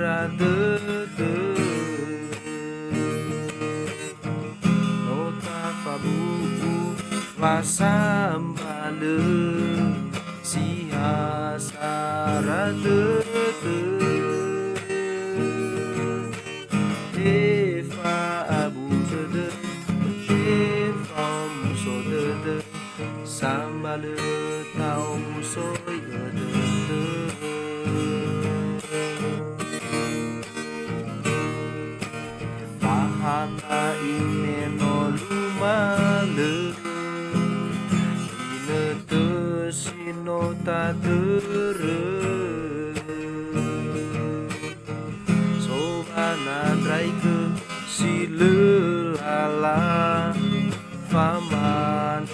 radete nota fabubu wasambale sihasaradete eva abudede eva musodede sambale tau musoyede Hata ine no lumale ine te sino tatere sobana draike silala faman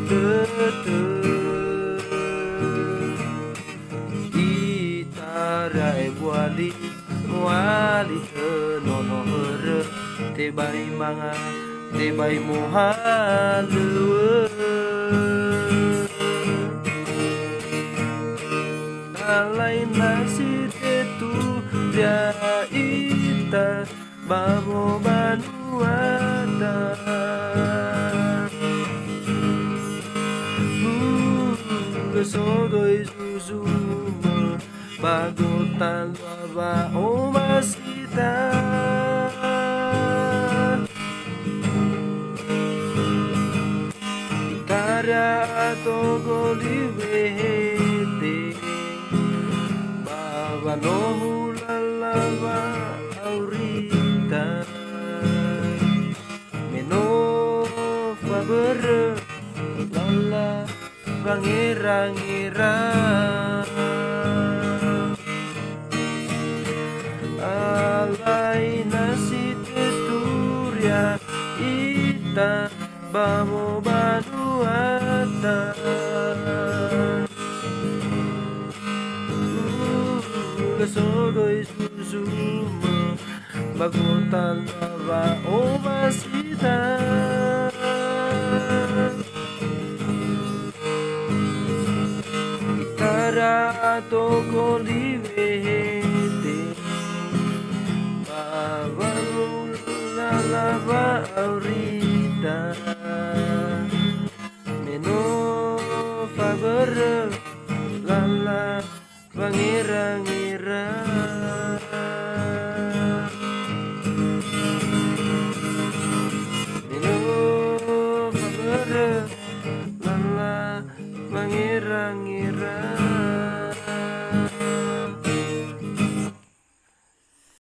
tete itara ebuali wali nono here te bai manga te bai mohalu alai nasi te tu dia ita bamo banuada kesodoi suzume bagotan lava omasita Itaria togolivete baba no hulalava aurita meno fabere lala bangira-ngira alai nasi teturia ita bamo banuata kesodoi susuma bagutan lava omasita itara toko live